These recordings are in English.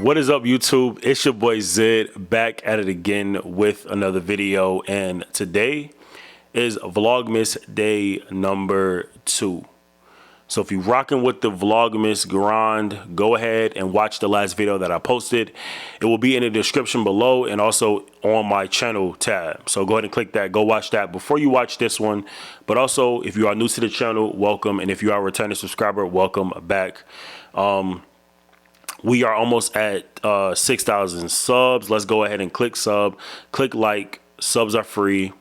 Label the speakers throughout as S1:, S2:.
S1: What is up, YouTube? It's your boy Zed back at it again with another video, and today is Vlogmas day number 2. So if you're rocking with the Vlogmas grind, go ahead and watch the last video that I posted. It will be in the description below and also on my channel tab. So go ahead and click that. Go watch that before you watch this one. But also, if you are new to the channel, welcome. And if you are a returning subscriber, welcome back. We are almost at 6,000 subs. Let's go ahead and click sub, click like. Subs are free.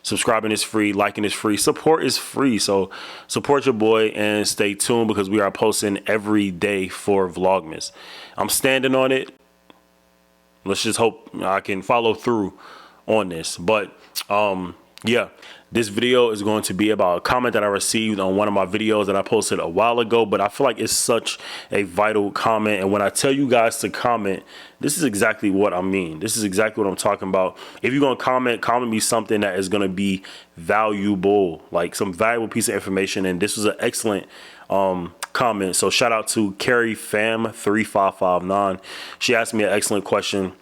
S1: Subscribing is free, liking is free, support is free. So support your boy and stay tuned because we are posting every day for Vlogmas. I'm standing on it. Let's just hope I can follow through on this. But yeah, this video is going to be about a comment that I received on one of my videos that I posted a while ago, but I feel like it's such a vital comment. And when I tell you guys to comment, this is exactly what I mean. This is exactly what I'm talking about. If you're going to comment me something that is going to be valuable, like some valuable piece of information. And this was an excellent comment. So shout out to Carrie Fam 3559. She asked me an excellent question,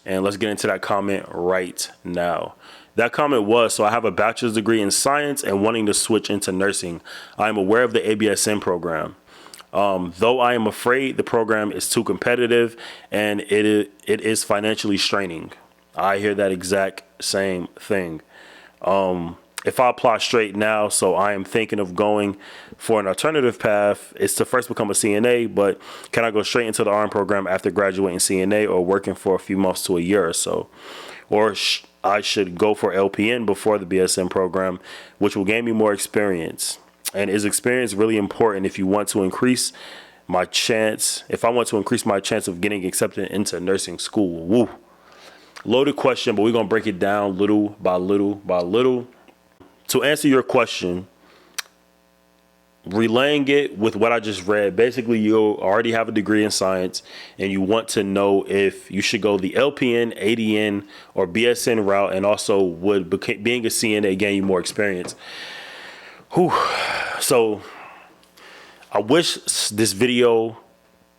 S1: and let's get into that comment right now. That comment was, so I have a bachelor's degree in science and wanting to switch into nursing. I am aware of the ABSN program. Though I am afraid the program is too competitive and it is financially straining. I hear that exact same thing. If I apply straight now, so I am thinking of going for an alternative path, is to first become a CNA, but can I go straight into the RN program after graduating CNA or working for a few months to a year or so? Or I should go for LPN before the BSN program, which will gain me more experience. And is experience really important if you want to increase my chance, if I want to increase my chance of getting accepted into nursing school? Woo. Loaded question, but we're going to break it down little by little by little. To answer your question, relaying it with what I just read, basically you already have a degree in science and you want to know if you should go the LPN, ADN, or BSN route, and also would being a CNA gain you more experience. Whew. So I wish this video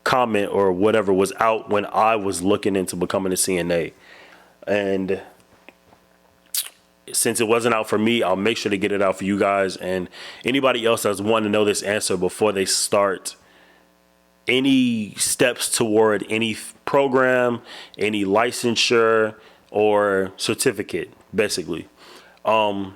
S1: comment or whatever was out when I was looking into becoming a CNA, and since it wasn't out for me, I'll make sure to get it out for you guys and anybody else that's wanting to know this answer before they start any steps toward any program, any licensure or certificate, basically. LPN,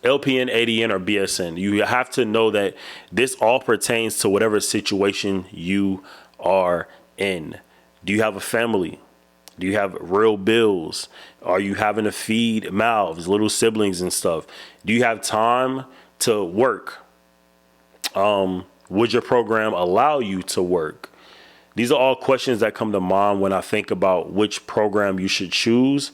S1: ADN, or BSN. You have to know that this all pertains to whatever situation you are in. Do you have a family? Do you have real bills? Are you having to feed mouths, little siblings and stuff? Do you have time to work? Would your program allow you to work? These are all questions that come to mind when I think about which program you should choose.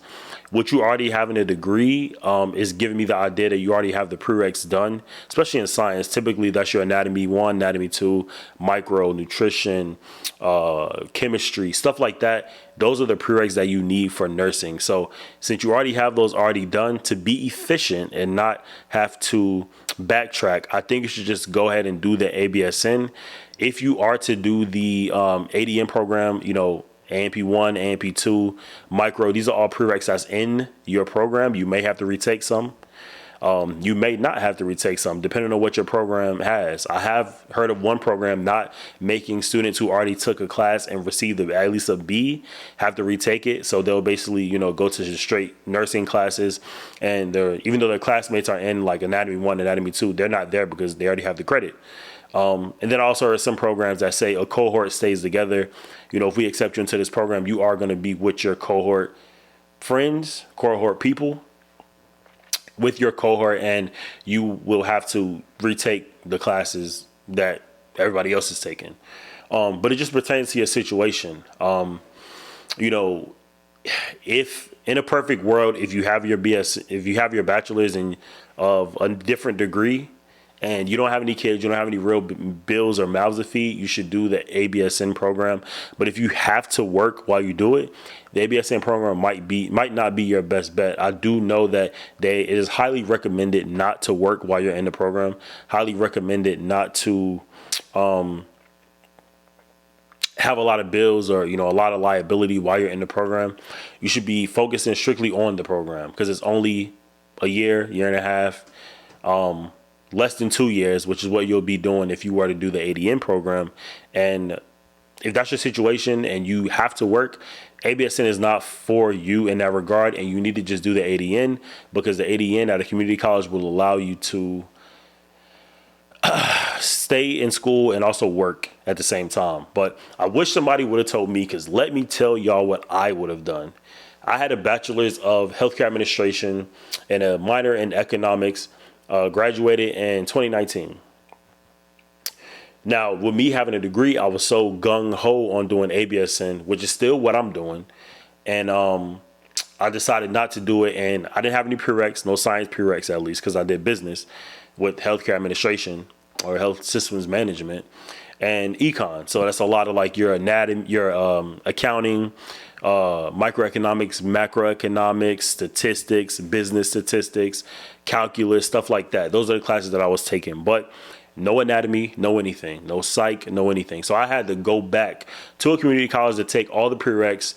S1: What you already having a degree is giving me the idea that you already have the prereqs done, especially in science. Typically, that's your anatomy 1, anatomy 2, micro, nutrition, chemistry, stuff like that. Those are the prereqs that you need for nursing. So since you already have those already done, to be efficient and not have to backtrack, I think you should just go ahead and do the ABSN. If you are to do the ADN program, you know, AMP1, AMP2, micro, these are all prereqs that's in your program. You may have to retake some. You may not have to retake some, depending on what your program has. I have heard of one program not making students who already took a class and received at least a B have to retake it. So they'll basically, you know, go to the straight nursing classes, and even though their classmates are in like anatomy 1, anatomy 2, they're not there because they already have the credit. And then also there are some programs that say a cohort stays together. You know, if we accept you into this program, you are going to be with your cohort friends, cohort people, with your cohort, and you will have to retake the classes that everybody else is taking. But it just pertains to your situation. You know, if in a perfect world, if you have your bachelor's and of a different degree, and you don't have any kids, you don't have any real bills or mouths to feed, you should do the ABSN program. But if you have to work while you do it, the ABSN program might not be your best bet. I do know that it is highly recommended not to work while you're in the program. Highly recommended not to have a lot of bills or, a lot of liability while you're in the program, you should be focusing strictly on the program because it's only a year and a half, less than 2 years, which is what you'll be doing if you were to do the ADN program. And if that's your situation and you have to work, ABSN is not for you in that regard, and you need to just do the ADN because the ADN at a community college will allow you to stay in school and also work at the same time. But I wish somebody would have told me, because let me tell y'all what I would have done. I had a bachelor's of healthcare administration and a minor in economics, graduated in 2019. Now, with me having a degree, I was so gung-ho on doing ABSN, which is still what I'm doing. And I decided not to do it. And I didn't have any prereqs, no science prereqs at least, because I did business with healthcare administration or health systems management and econ. So that's a lot of like your anatomy, your accounting, microeconomics, macroeconomics, statistics, business statistics, calculus, stuff like that. Those are the classes that I was taking. But no anatomy, no anything, no psych, no anything. So I had to go back to a community college to take all the prereqs,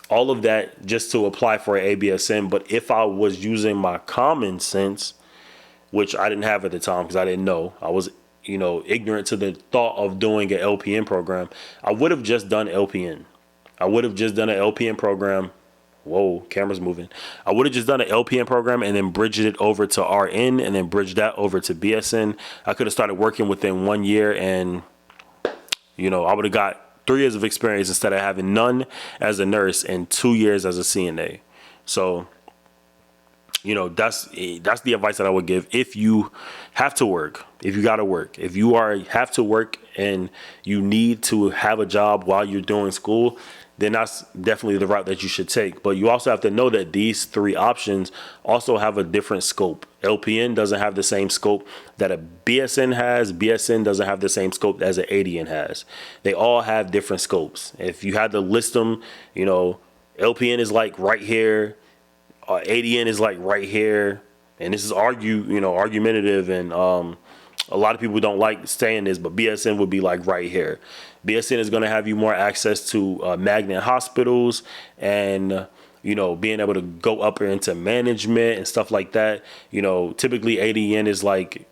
S1: all of that, just to apply for an ABSN. But if I was using my common sense, which I didn't have at the time because I didn't know, I was, ignorant to the thought of doing an LPN program, I would have just done LPN. I would have just done an LPN program. Whoa, camera's moving. I would have just done an LPN program and then bridged it over to RN and then bridged that over to BSN. I could have started working within 1 year and, I would have got 3 years of experience instead of having none as a nurse and 2 years as a CNA. So, that's the advice that I would give if you have to work, if you got to work, if you have to work and you need to have a job while you're doing school, then that's definitely the route that you should take. But you also have to know that these 3 options also have a different scope. LPN doesn't have the same scope that a BSN has. BSN doesn't have the same scope as an ADN has. They all have different scopes. If you had to list them, LPN is like right here. ADN is like right here. And this is argumentative, and a lot of people don't like saying this, but BSN would be like right here. BSN is going to have you more access to magnet hospitals and, being able to go up into management and stuff like that. Typically ADN is like,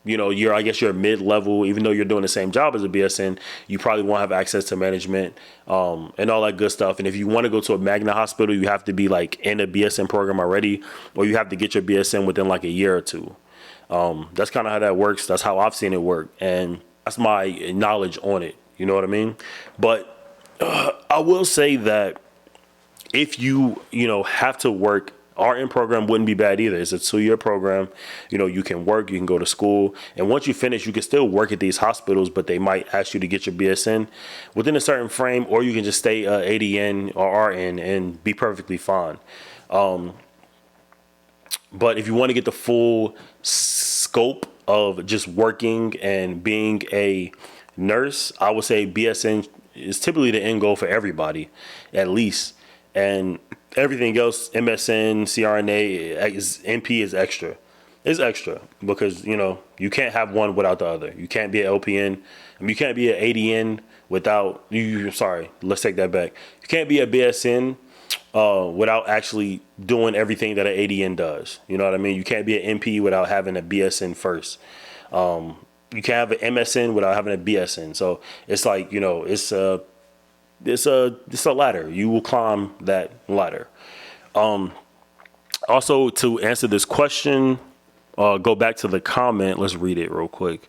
S1: you're mid-level. Even though you're doing the same job as a BSN, you probably won't have access to management and all that good stuff. And if you want to go to a magnet hospital, you have to be like in a BSN program already, or you have to get your BSN within like a year or two. That's kind of how that works. That's how I've seen it work. And that's my knowledge on it. You know what I mean? But I will say that if you, have to work, RN program wouldn't be bad either. It's a 2-year program. You can work, you can go to school. And once you finish, you can still work at these hospitals, but they might ask you to get your BSN within a certain frame, or you can just stay ADN or RN and be perfectly fine. But if you want to get the full scope of just working and being a nurse, I would say BSN is typically the end goal for everybody, at least. And everything else, MSN, CRNA, NP is extra. It's extra because, you can't have one without the other. You can't be an LPN. You can't be an ADN without, let's take that back. You can't be a BSN without actually doing everything that an ADN does. You know what I mean? You can't be an MP without having a BSN first. You can't have an MSN without having a BSN. So it's like, it's a ladder. You will climb that ladder. Also, to answer this question, go back to the comment. Let's read it real quick.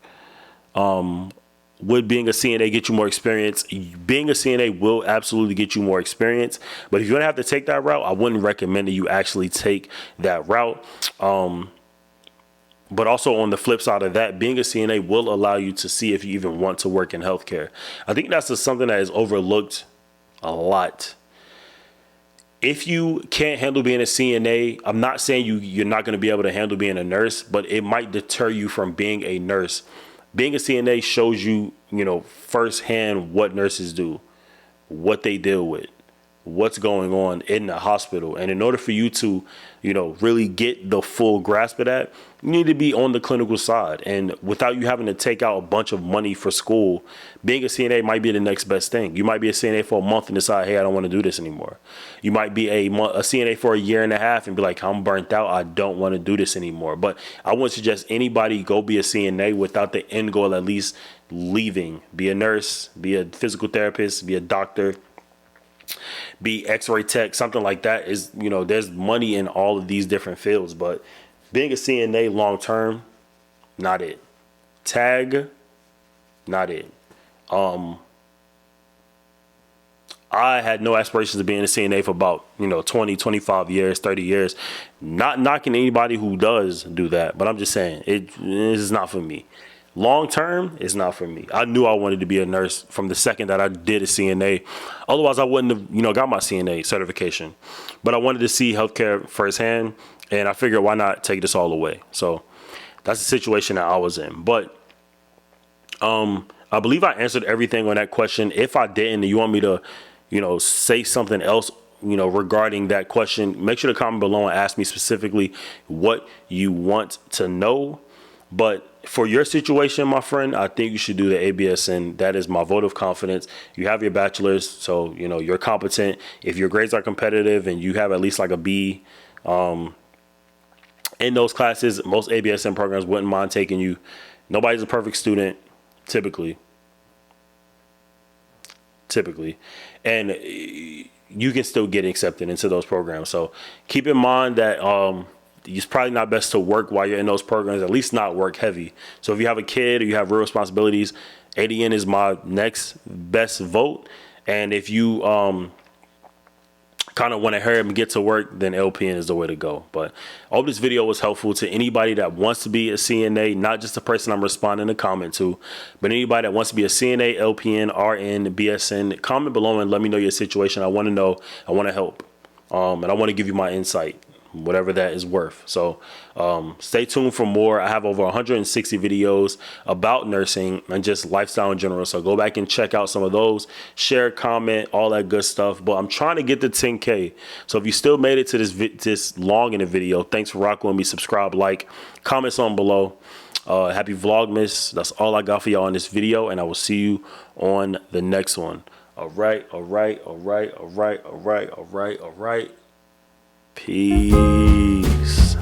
S1: Would being a CNA get you more experience? Being a CNA will absolutely get you more experience. But if you're going to have to take that route, I wouldn't recommend that you actually take that route. But also on the flip side of that, being a CNA will allow you to see if you even want to work in healthcare. I think that's just something that is overlooked a lot. If you can't handle being a CNA, I'm not saying you're not going to be able to handle being a nurse, but it might deter you from being a nurse. Being a CNA shows you, firsthand what nurses do, what they deal with, what's going on in the hospital. And in order for you to, really get the full grasp of that, you need to be on the clinical side. And without you having to take out a bunch of money for school, being a CNA might be the next best thing. You might be a CNA for a month and decide, hey, I don't want to do this anymore. You might be a CNA for a year and a half and be like, I'm burnt out. I don't want to do this anymore. But I wouldn't suggest anybody go be a CNA without the end goal at least leaving. Be a nurse, be a physical therapist, be a doctor, be x-ray tech, something like that. Is there's money in all of these different fields, but being a CNA long term, not it. Tag, not it. I had no aspirations of being a CNA for about 20, 25 years, 30 years. Not knocking anybody who does do that, but I'm just saying it is not for me. Long term, it's not for me. I knew I wanted to be a nurse from the second that I did a CNA. Otherwise, I wouldn't have, got my CNA certification. But I wanted to see healthcare firsthand, and I figured why not take this all away. So that's the situation that I was in. But I believe I answered everything on that question. If I didn't, and you want me to, say something else, regarding that question, make sure to comment below and ask me specifically what you want to know. But for your situation, my friend, I think you should do the ABSN. That is my vote of confidence. You have your bachelor's, so you're competent. If your grades are competitive and you have at least like a B in those classes, most ABSN programs wouldn't mind taking you. Nobody's a perfect student, typically, and you can still get accepted into those programs. So keep in mind that it's probably not best to work while you're in those programs, at least not work heavy. So if you have a kid or you have real responsibilities, ADN is my next best vote. And if you kind of want to hurry up and get to work, then LPN is the way to go. But I hope this video was helpful to anybody that wants to be a CNA, not just the person I'm responding to comment to, but anybody that wants to be a CNA, LPN, RN, BSN. Comment below and let me know your situation. I want to know. I want to help. And I want to give you my insight, whatever that is worth. So stay tuned for more. I have over 160 videos about nursing and just lifestyle in general. So go back and check out some of those. Share, comment, all that good stuff. But I'm trying to get to 10K. So if you still made it to this long in the video, thanks for rocking with me. Subscribe, like, comments on below. Happy Vlogmas. That's all I got for y'all in this video. And I will see you on the next one. All right. Peace.